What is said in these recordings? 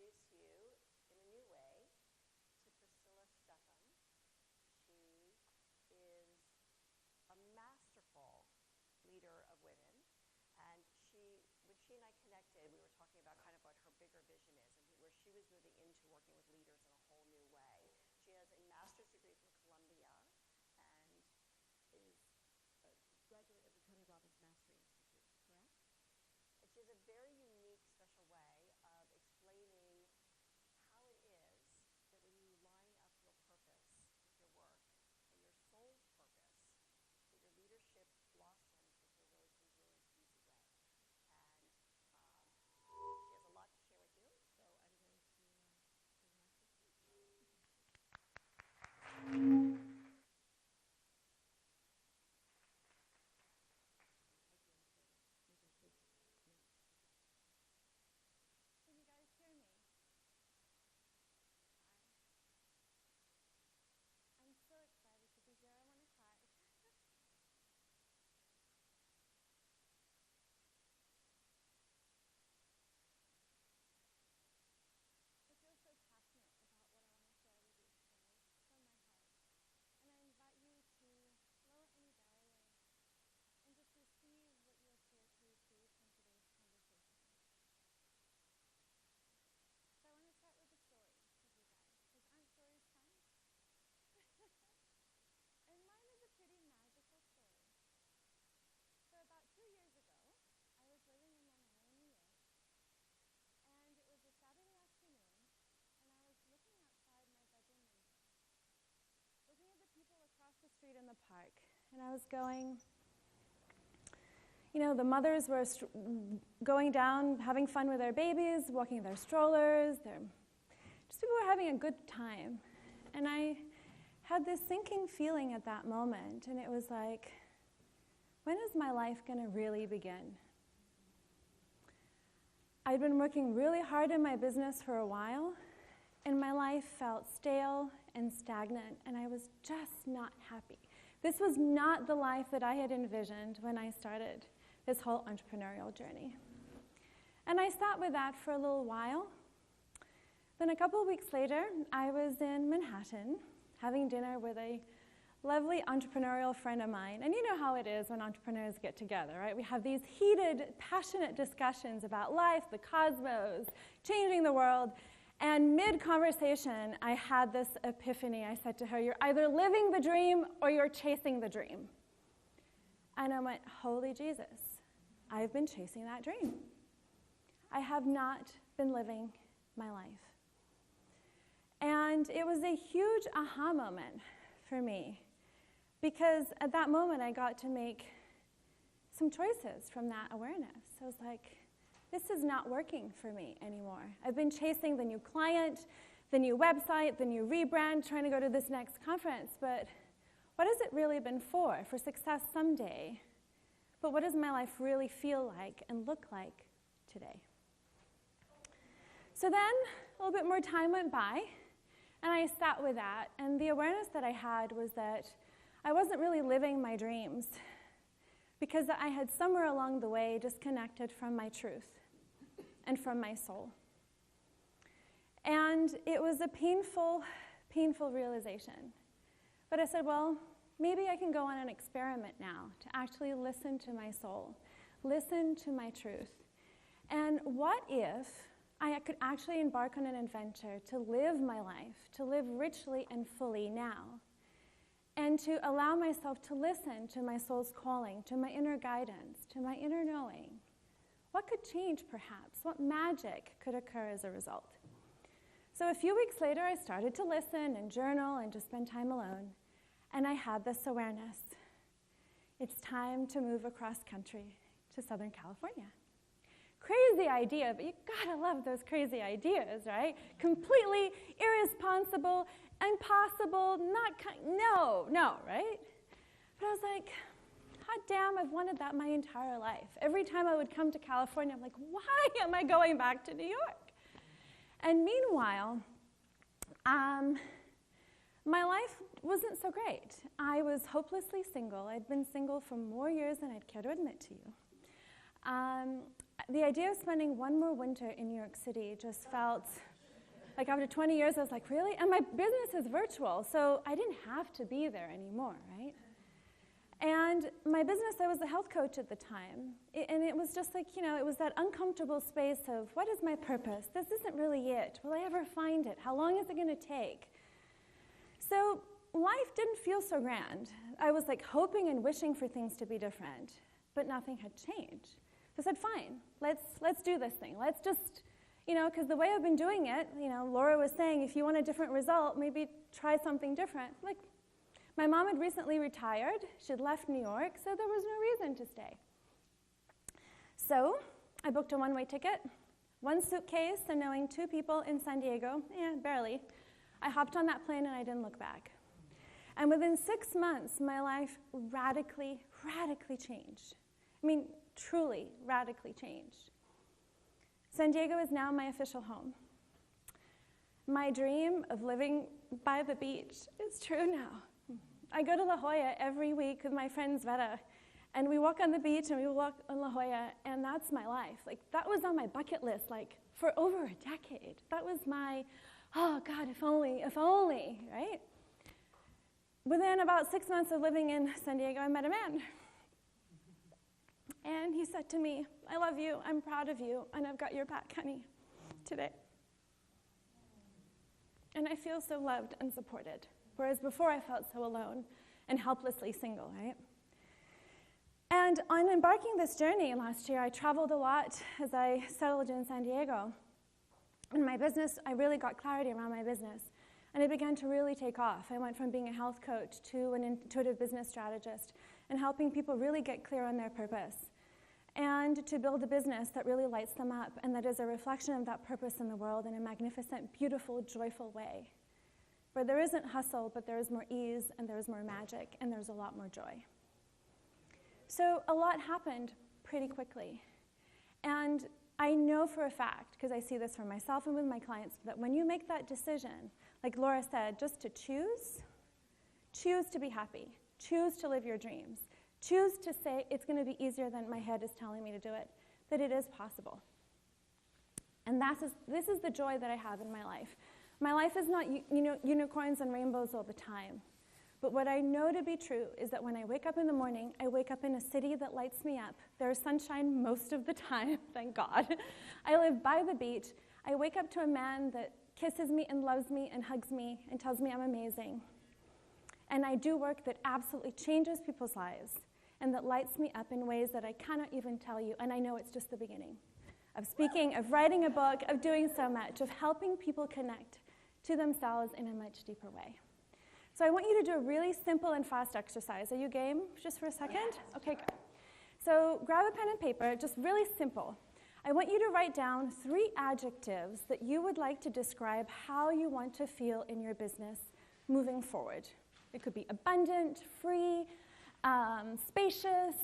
introduce you in a new way to Priscilla Stefan. She is a masterful leader of women. And when she and I connected, we were talking about kind of what her bigger vision is and where she was moving into working with leaders in a whole new way. She has a master's degree from Columbia and is a graduate of the Tony Robbins Mastery Institute, correct? And she has a very unique, special way of explaining how it is that when you line up your purpose with your work and your soul's purpose, that your leadership blossoms into a really congruent, easy way. And she has a lot to share with you, so I'm going to bring Mark to speak. The street in the park, and I was going, the mothers were going down, having fun with their babies, walking their strollers, just people were having a good time. And I had this sinking feeling at that moment, and it was like, when is my life going to really begin? I'd been working really hard in my business for a while, and my life felt stale and stagnant, and I was just not happy. This was not the life that I had envisioned when I started this whole entrepreneurial journey. And I sat with that for a little while. Then a couple of weeks later, I was in Manhattan having dinner with a lovely entrepreneurial friend of mine. And you know how it is when entrepreneurs get together, right? We have these heated, passionate discussions about life, the cosmos, changing the world. And mid-conversation, I had this epiphany. I said to her, "You're either living the dream or you're chasing the dream." And I went, holy Jesus, I've been chasing that dream. I have not been living my life. And it was a huge aha moment for me, because at that moment, I got to make some choices from that awareness. I was like, this is not working for me anymore. I've been chasing the new client, the new website, the new rebrand, trying to go to this next conference, but what has it really been for? For success someday. But what does my life really feel like and look like today? So then, a little bit more time went by, and I sat with that, and the awareness that I had was that I wasn't really living my dreams, because I had somewhere along the way disconnected from my truth and from my soul. And it was a painful, painful realization. But I said, well, maybe I can go on an experiment now to actually listen to my soul, listen to my truth. And what if I could actually embark on an adventure to live my life, to live richly and fully now, and to allow myself to listen to my soul's calling, to my inner guidance, to my inner knowing? What could change, perhaps? What magic could occur as a result? So a few weeks later, I started to listen and journal and just spend time alone, and I had this awareness. It's time to move across country to Southern California. Crazy idea, but you gotta love those crazy ideas, right? Completely irresponsible, impossible, no, right? But I was like, hot damn, I've wanted that my entire life. Every time I would come to California, I'm like, why am I going back to New York? And meanwhile, my life wasn't so great. I was hopelessly single. I'd been single for more years than I'd care to admit to you. The idea of spending one more winter in New York City just felt Like after 20 years, I was like, really? And my business is virtual, so I didn't have to be there anymore, right? And my business, I was a health coach at the time. And it was just like, it was that uncomfortable space of, what is my purpose? This isn't really it. Will I ever find it? How long is it going to take? So life didn't feel so grand. I was like hoping and wishing for things to be different, but nothing had changed. So I said, fine, let's do this thing. Let's just, because the way I've been doing it, Laura was saying, if you want a different result, maybe try something different. Like, my mom had recently retired. She'd left New York, so there was no reason to stay. So I booked a one-way ticket, one suitcase, and knowing 2 people in San Diego, barely, I hopped on that plane and I didn't look back. And within 6 months, my life radically changed. I mean, truly radically changed. San Diego is now my official home. My dream of living by the beach is true now. I go to La Jolla every week with my friend Zveta, and we walk on the beach and we walk on La Jolla, and that's my life. Like, that was on my bucket list, like, for over a decade. That was my, oh God, if only, right? Within about 6 months of living in San Diego, I met a man. And he said to me, I love you, I'm proud of you, and I've got your back, honey, today. And I feel so loved and supported. Whereas before I felt so alone and helplessly single, right? And on embarking this journey last year, I traveled a lot as I settled in San Diego. In my business, I really got clarity around my business. And it began to really take off. I went from being a health coach to an intuitive business strategist and helping people really get clear on their purpose. And to build a business that really lights them up and that is a reflection of that purpose in the world in a magnificent, beautiful, joyful way. Where there isn't hustle, but there is more ease, and there is more magic, and there's a lot more joy. So a lot happened pretty quickly. And I know for a fact, because I see this for myself and with my clients, that when you make that decision, like Laura said, just to choose to be happy, choose to live your dreams, choose to say it's going to be easier than my head is telling me to do it, that it is possible. And this is the joy that I have in my life. My life is not unicorns and rainbows all the time. But what I know to be true is that when I wake up in the morning, I wake up in a city that lights me up. There's sunshine most of the time, thank God. I live by the beach. I wake up to a man that kisses me and loves me and hugs me and tells me I'm amazing. And I do work that absolutely changes people's lives and that lights me up in ways that I cannot even tell you, and I know it's just the beginning. Of speaking, of writing a book, of doing so much, of helping people connect to themselves in a much deeper way. So I want you to do a really simple and fast exercise. Are you game just for a second? Okay, good. So grab a pen and paper, just really simple. I want you to write down 3 adjectives that you would like to describe how you want to feel in your business moving forward. It could be abundant, free, spacious,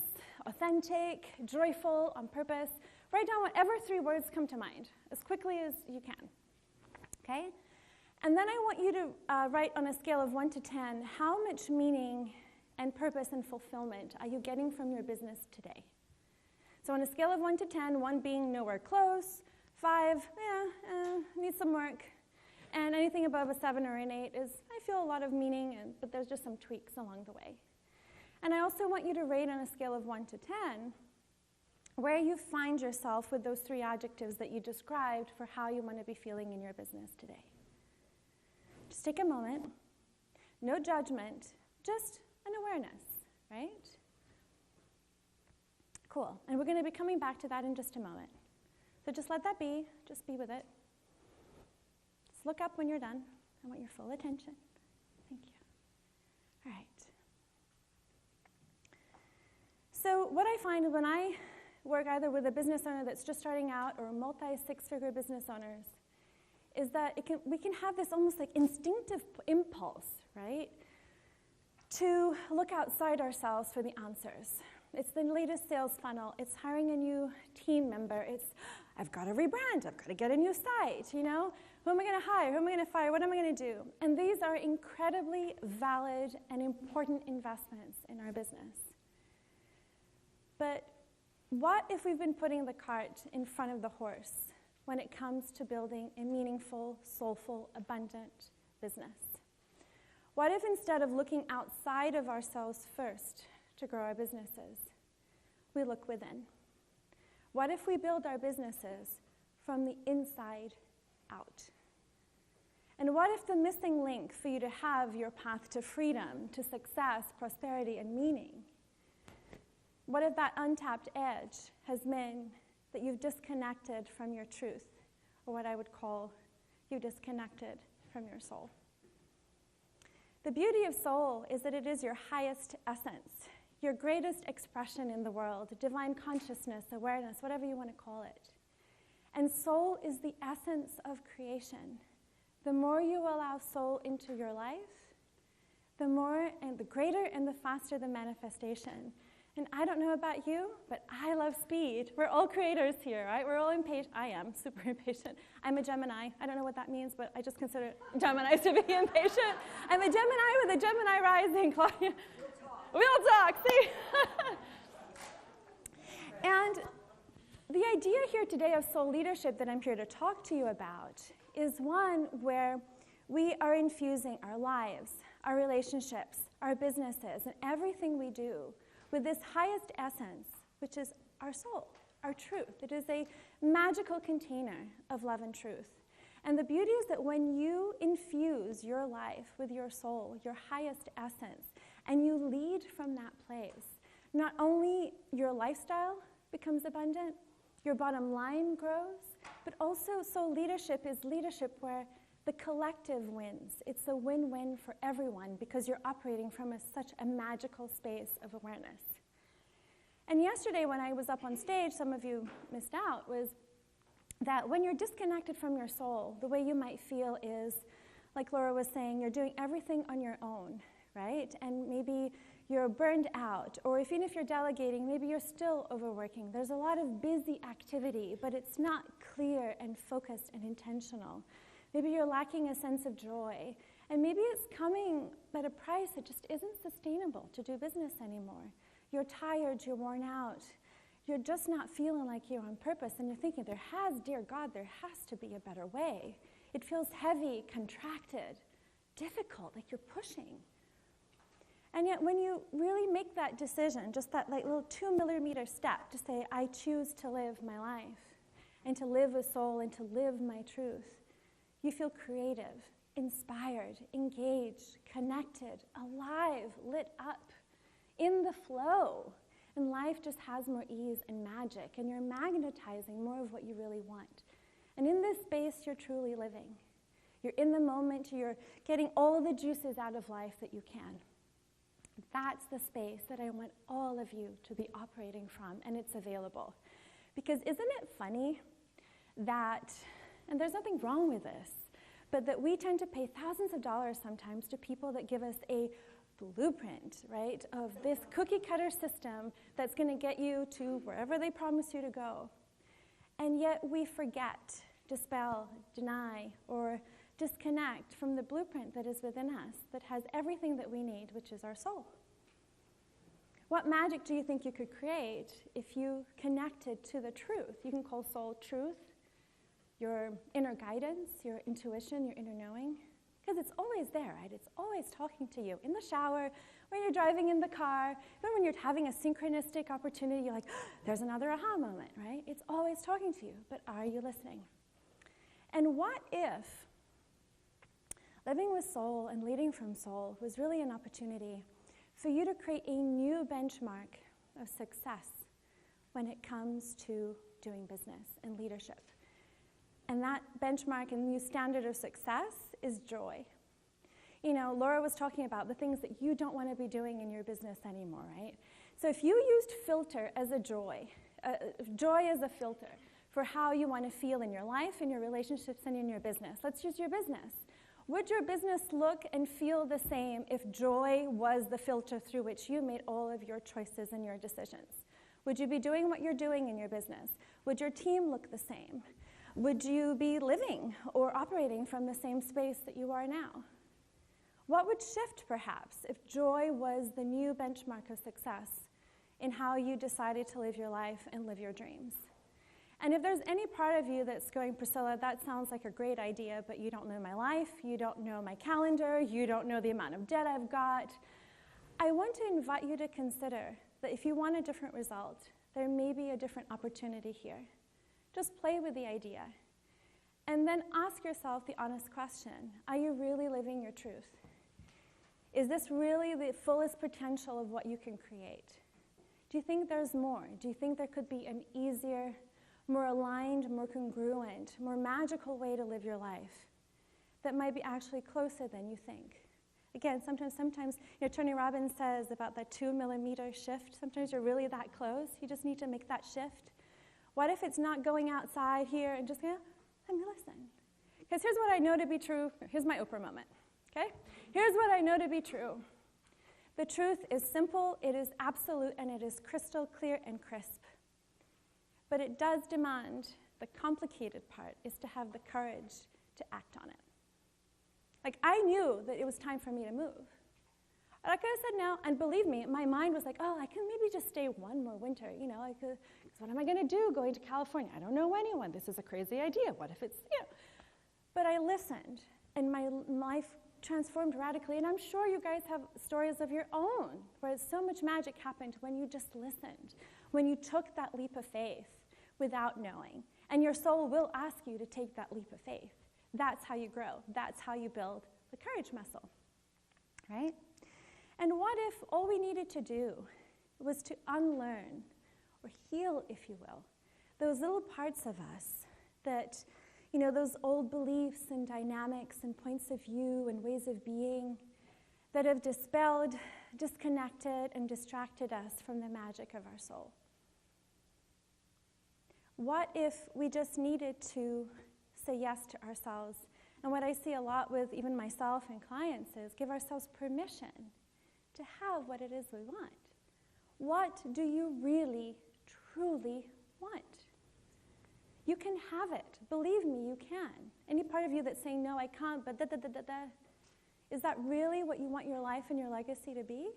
authentic, joyful, on purpose. Write down whatever 3 words come to mind as quickly as you can, okay? And then I want you to write on a scale of 1 to 10, how much meaning and purpose and fulfillment are you getting from your business today? So on a scale of 1 to 10, 1 being nowhere close, 5, needs some work, and anything above a 7 or an 8 is, I feel a lot of meaning, but there's just some tweaks along the way. And I also want you to rate on a scale of 1 to 10, where you find yourself with those 3 adjectives that you described for how you want to be feeling in your business today. Just take a moment, no judgment, just an awareness, right? Cool, and we're going to be coming back to that in just a moment. So just let that be, just be with it. Just look up when you're done. I want your full attention. Thank you. All right. So what I find when I work either with a business owner that's just starting out or multi-6-figure business owners is that we can have this almost like instinctive impulse, right, to look outside ourselves for the answers. It's the latest sales funnel. It's hiring a new team member. It's, I've got to rebrand. I've got to get a new site, Who am I going to hire? Who am I going to fire? What am I going to do? And these are incredibly valid and important investments in our business. But what if we've been putting the cart in front of the horse when it comes to building a meaningful, soulful, abundant business? What if instead of looking outside of ourselves first to grow our businesses, we look within? What if we build our businesses from the inside out? And what if the missing link for you to have your path to freedom, to success, prosperity, and meaning, what if that untapped edge has meant that you've disconnected from your truth, or what I would call you disconnected from your soul? The beauty of soul is that it is your highest essence, your greatest expression in the world, divine consciousness, awareness, whatever you want to call it. And soul is the essence of creation. The more you allow soul into your life, the more and the greater and the faster the manifestation. And I don't know about you, but I love speed. We're all creators here, right? We're all impatient. I am super impatient. I'm a Gemini. I don't know what that means, but I just consider Geminis to be impatient. I'm a Gemini with a Gemini rising, Claudia. We'll talk, see? And the idea here today of soul leadership that I'm here to talk to you about is one where we are infusing our lives, our relationships, our businesses, and everything we do with this highest essence, which is our soul, our truth. It is a magical container of love and truth. And the beauty is that when you infuse your life with your soul, your highest essence, and you lead from that place, not only your lifestyle becomes abundant, your bottom line grows, but also soul leadership is leadership where the collective wins. It's a win-win for everyone because you're operating from such a magical space of awareness. And yesterday when I was up on stage, some of you missed out, was that when you're disconnected from your soul, the way you might feel is, like Laura was saying, you're doing everything on your own, right? And maybe you're burned out, or even if you're delegating, maybe you're still overworking. There's a lot of busy activity, but it's not clear and focused and intentional. Maybe you're lacking a sense of joy, and maybe it's coming at a price that just isn't sustainable to do business anymore. You're tired, you're worn out, you're just not feeling like you're on purpose, and you're thinking, dear God, there has to be a better way. It feels heavy, contracted, difficult, like you're pushing. And yet when you really make that decision, just that like little 2-millimeter step to say, I choose to live my life, and to live with soul, and to live my truth, you feel creative, inspired, engaged, connected, alive, lit up, in the flow. And life just has more ease and magic, and you're magnetizing more of what you really want. And in this space, you're truly living. You're in the moment, you're getting all the juices out of life that you can. That's the space that I want all of you to be operating from, and it's available. Because isn't it funny that, and there's nothing wrong with this, but that we tend to pay thousands of dollars sometimes to people that give us a blueprint, right, of this cookie-cutter system that's going to get you to wherever they promise you to go. And yet we forget, dispel, deny, or disconnect from the blueprint that is within us that has everything that we need, which is our soul. What magic do you think you could create if you connected to the truth? You can call soul truth, your inner guidance, your intuition, your inner knowing, because it's always there, right? It's always talking to you in the shower, when you're driving in the car, even when you're having a synchronistic opportunity, you're like, oh, there's another aha moment, right? It's always talking to you, but are you listening? And what if living with soul and leading from soul was really an opportunity for you to create a new benchmark of success when it comes to doing business and leadership? And that benchmark and new standard of success is joy. You know, Laura was talking about the things that you don't want to be doing in your business anymore, right? So if you used filter as a joy as a filter for how you want to feel in your life, in your relationships, and in your business. Let's use your business. Would your business look and feel the same if joy was the filter through which you made all of your choices and your decisions? Would you be doing what you're doing in your business? Would your team look the same? Would you be living or operating from the same space that you are now? What would shift, perhaps, if joy was the new benchmark of success in how you decided to live your life and live your dreams? And if there's any part of you that's going, Priscilla, that sounds like a great idea, but you don't know my life, you don't know my calendar, you don't know the amount of debt I've got, I want to invite you to consider that if you want a different result, there may be a different opportunity here. Just play with the idea. And then ask yourself the honest question, are you really living your truth? Is this really the fullest potential of what you can create? Do you think there's more? Do you think there could be an easier, more aligned, more congruent, more magical way to live your life that might be actually closer than you think? Again, sometimes, Tony Robbins says about that 2 millimeter shift. Sometimes you're really that close. You just need to make that shift. What if it's not going outside here and just, let me listen. Because here's what I know to be true. Here's my Oprah moment, okay? Here's what I know to be true. The truth is simple, it is absolute, and it is crystal clear and crisp. But it does demand, the complicated part is to have the courage to act on it. Like, I knew that it was time for me to move. And I could have said no, and believe me, my mind was like, I can maybe just stay one more winter, because what am I going to do going to California? I don't know anyone. This is a crazy idea. What if it's, But I listened, and my life transformed radically, and I'm sure you guys have stories of your own where so much magic happened when you just listened, when you took that leap of faith without knowing. And your soul will ask you to take that leap of faith. That's how you grow. That's how you build the courage muscle, right? And what if all we needed to do was to unlearn or heal, if you will, those little parts of us that, those old beliefs and dynamics and points of view and ways of being that have dispelled, disconnected, and distracted us from the magic of our soul? What if we just needed to say yes to ourselves? And what I see a lot with even myself and clients is give ourselves permission to have what it is we want. What do you really, truly want? You can have it. Believe me, you can. Any part of you that's saying, no, I can't, but is that really what you want your life and your legacy to be?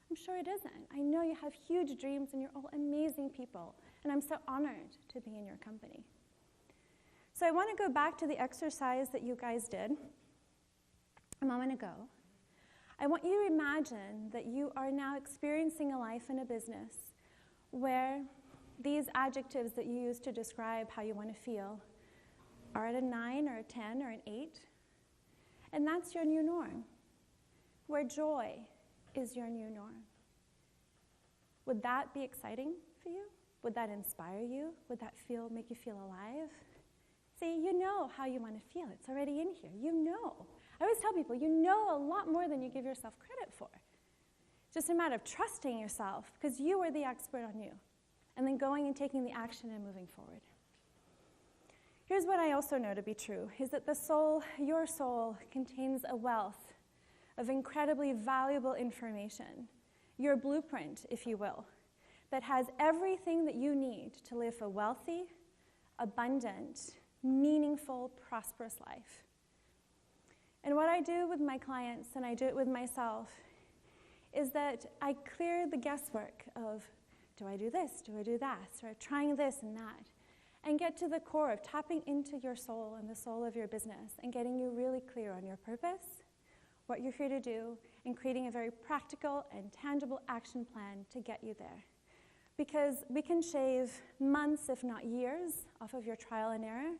I'm sure it isn't. I know you have huge dreams and you're all amazing people, and I'm so honored to be in your company. So I want to go back to the exercise that you guys did a moment ago. I want you to imagine that you are now experiencing a life and a business where these adjectives that you use to describe how you want to feel are at a 9 or a 10 or an 8. And that's your new norm, where joy is your new norm. Would that be exciting for you? Would that inspire you? Would that make you feel alive? See, you know how you want to feel. It's already in here. You know. I always tell people, you know a lot more than you give yourself credit for. It's just a matter of trusting yourself, because you are the expert on you, and then going and taking the action and moving forward. Here's what I also know to be true, is that the soul, your soul, contains a wealth of incredibly valuable information, your blueprint, if you will, that has everything that you need to live a wealthy, abundant, meaningful, prosperous life. And what I do with my clients, and I do it with myself, is that I clear the guesswork of, do I do this, do I do that, or trying this and that, and get to the core of tapping into your soul and the soul of your business and getting you really clear on your purpose, what you're here to do, and creating a very practical and tangible action plan to get you there. Because we can shave months, if not years, off of your trial and error,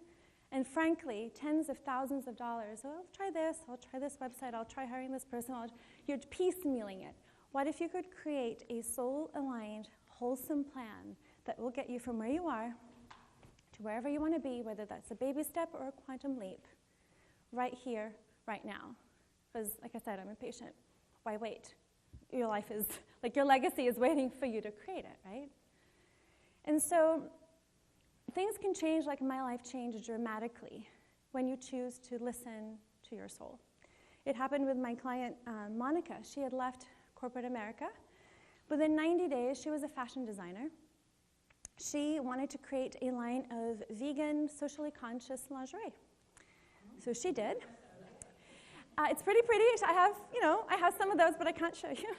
and frankly, tens of thousands of dollars. Oh, I'll try this website, I'll try hiring this person, you're piecemealing it. What if you could create a soul-aligned, wholesome plan that will get you from where you are to wherever you want to be, whether that's a baby step or a quantum leap, right here, right now? Because, like I said, I'm impatient. Why wait? Your life is, your legacy is waiting for you to create it, right? And so things can change like my life changed dramatically when you choose to listen to your soul. It happened with my client, Monica. She had left corporate America. Within 90 days, she was a fashion designer. She wanted to create a line of vegan, socially conscious lingerie. So she did. It's pretty. I have some of those, but I can't show you.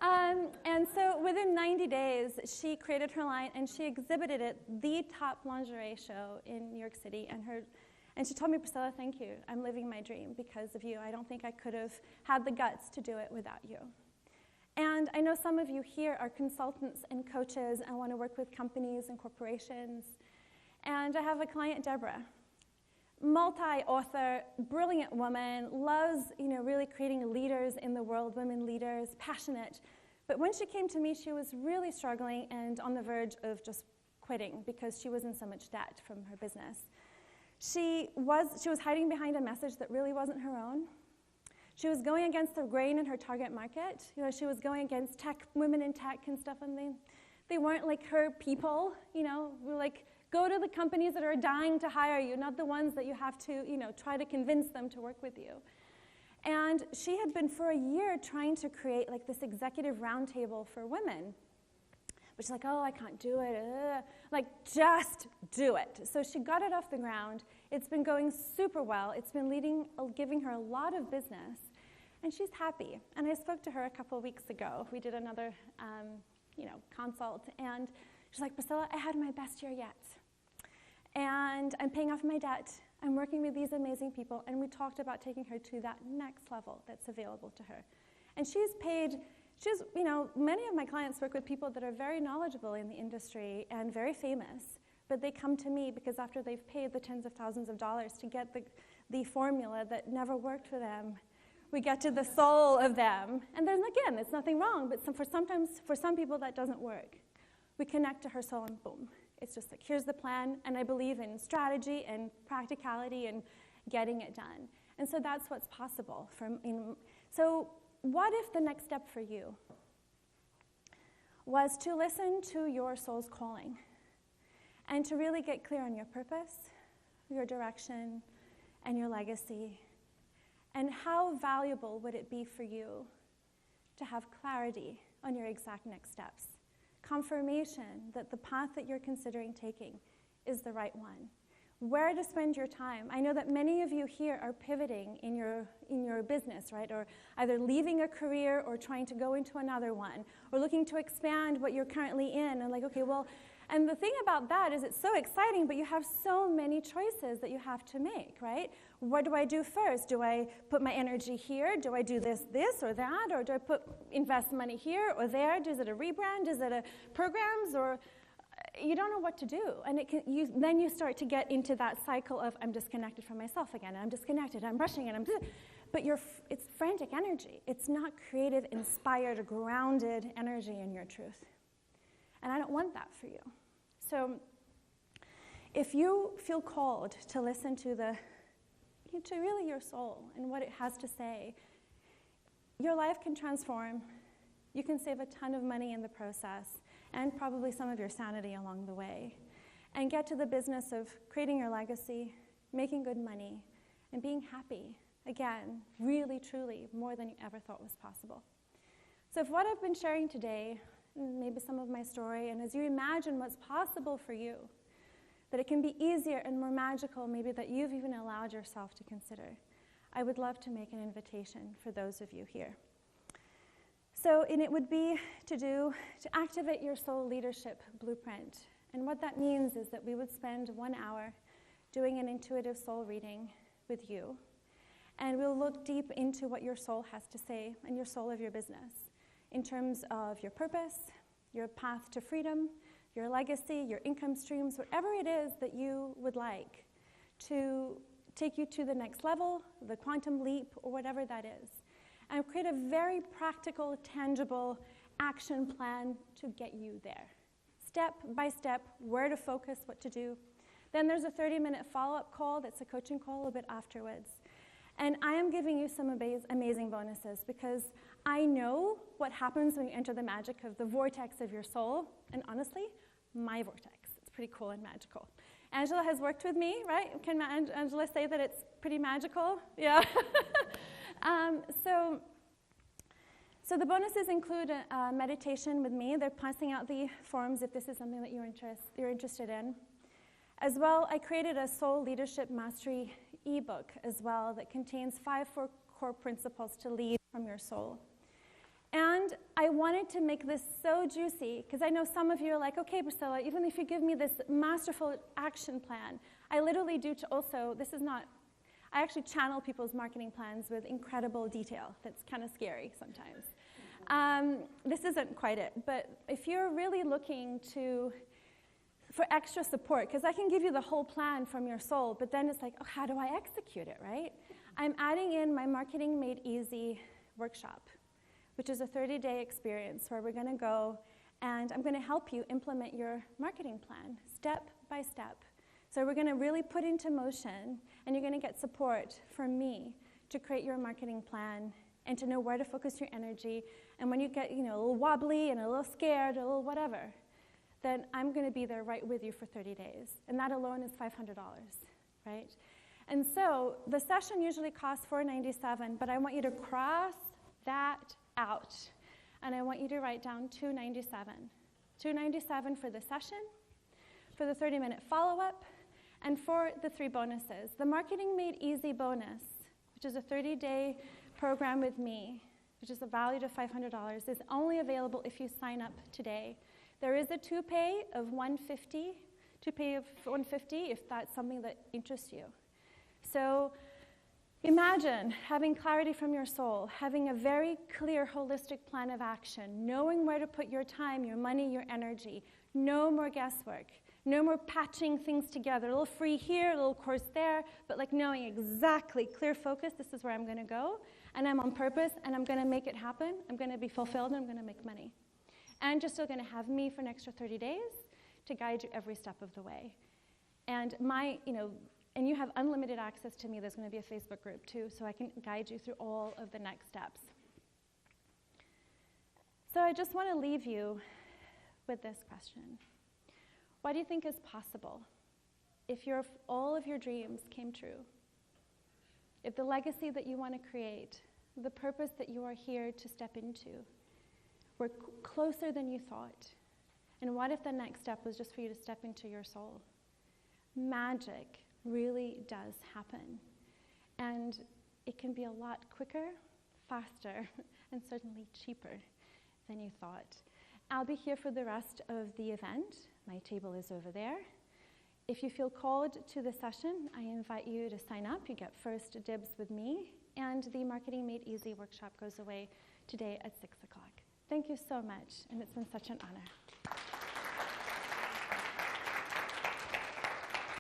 And so within 90 days, she created her line, and she exhibited at the top lingerie show in New York City. And she told me, Priscilla, thank you. I'm living my dream because of you. I don't think I could have had the guts to do it without you. And I know some of you here are consultants and coaches and want to work with companies and corporations. And I have a client, Deborah, multi-author, brilliant woman, loves, really creating leaders in the world, women leaders, passionate. But when she came to me, she was really struggling and on the verge of just quitting because she was in so much debt from her business. She was hiding behind a message that really wasn't her own. She was going against the grain in her target market. She was going against tech, women in tech and stuff, and they weren't like her people. We're like, go to the companies that are dying to hire you, not the ones that you have to, try to convince them to work with you. And she had been for a year trying to create like this executive roundtable for women. But she's like, oh, I can't do it. Like, just do it. So she got it off the ground. It's been going super well. It's been giving her a lot of business. And she's happy. And I spoke to her a couple of weeks ago. We did another, consult. And she's like, Priscilla, I had my best year yet. And I'm paying off my debt. I'm working with these amazing people. And we talked about taking her to that next level that's available to her. And many of my clients work with people that are very knowledgeable in the industry and very famous, but they come to me because after they've paid the tens of thousands of dollars to get the formula that never worked for them, we get to the soul of them. And then again, there's nothing wrong, but for some people that doesn't work. We connect to her soul and boom. It's just like, here's the plan, and I believe in strategy and practicality and getting it done. And so that's what's possible. So what if the next step for you was to listen to your soul's calling and to really get clear on your purpose, your direction, and your legacy? And how valuable would it be for you to have clarity on your exact next steps? Confirmation that the path that you're considering taking is the right one. Where to spend your time. I know that many of you here are pivoting in your business, right? Or either leaving a career or trying to go into another one, or looking to expand what you're currently in. And like, okay, well, and the thing about that is it's so exciting, but you have so many choices that you have to make, right? What do I do first? Do I put my energy here? Do I do this or that? Or do I invest money here or there? Is it a rebrand? Is it a programs? Or you don't know what to do. And then you start to get into that cycle of, I'm disconnected from myself again. I'm disconnected. I'm rushing it. But it's frantic energy. It's not creative, inspired, grounded energy in your truth. And I don't want that for you. So if you feel called to listen to really your soul and what it has to say, your life can transform. You can save a ton of money in the process and probably some of your sanity along the way, and get to the business of creating your legacy, making good money, and being happy. Again, really, truly, more than you ever thought was possible. So if what I've been sharing today, maybe some of my story, and as you imagine what's possible for you, that it can be easier and more magical maybe that you've even allowed yourself to consider, I would love to make an invitation for those of you here. And it would be to activate your soul leadership blueprint. And what that means is that we would spend 1 hour doing an intuitive soul reading with you. And we'll look deep into what your soul has to say and your soul of your business in terms of your purpose, your path to freedom, your legacy, your income streams, whatever it is that you would like to take you to the next level, the quantum leap, or whatever that is. And create a very practical, tangible action plan to get you there. Step by step, where to focus, what to do. Then there's a 30-minute follow-up call that's a coaching call a bit afterwards. And I am giving you some amazing bonuses because I know what happens when you enter the magic of the vortex of your soul. And honestly, my vortex. It's pretty cool and magical. Angela has worked with me, right? Can Angela say that it's pretty magical? Yeah. So the bonuses include a meditation with me. They're passing out the forms if this is something that you're interested in. As well, I created a Soul Leadership Mastery ebook as well that contains 5 core principles to lead from your soul. And And I wanted to make this so juicy, because I know some of you are like, okay, Priscilla, even if you give me this masterful action plan, I literally do also, this is not, I actually channel people's marketing plans with incredible detail. That's kind of scary sometimes. This isn't quite it, but if you're really looking for extra support, because I can give you the whole plan from your soul, but then it's like, oh, how do I execute it, right? I'm adding in my Marketing Made Easy workshop, which is a 30-day experience where we're going to go and I'm going to help you implement your marketing plan step by step. So we're going to really put into motion, and you're going to get support from me to create your marketing plan and to know where to focus your energy. And when you get, a little wobbly and a little scared, a little whatever, then I'm going to be there right with you for 30 days. And that alone is $500, right? And so the session usually costs $497, but I want you to cross that out. And I want you to write down $297. $297 for the session, for the 30-minute follow-up, and for the 3 bonuses. The Marketing Made Easy bonus, which is a 30-day program with me, which is valued at $500, is only available if you sign up today. There is a to-pay of $150, if that's something that interests you. So imagine having clarity from your soul, having a very clear, holistic plan of action, knowing where to put your time, your money, your energy, no more guesswork. No more patching things together, a little free here, a little course there, but like knowing exactly, clear focus, this is where I'm going to go, and I'm on purpose, and I'm going to make it happen. I'm going to be fulfilled, and I'm going to make money. And you're still going to have me for an extra 30 days to guide you every step of the way. And and you have unlimited access to me. There's going to be a Facebook group too, so I can guide you through all of the next steps. So I just want to leave you with this question. What do you think is possible if all of your dreams came true? If the legacy that you want to create, the purpose that you are here to step into, were closer than you thought? And what if the next step was just for you to step into your soul? Magic really does happen. And it can be a lot quicker, faster, and certainly cheaper than you thought. I'll be here for the rest of the event. My table is over there. If you feel called to the session, I invite you to sign up. You get first dibs with me. And the Marketing Made Easy workshop goes away today at 6 o'clock. Thank you so much, and it's been such an honor.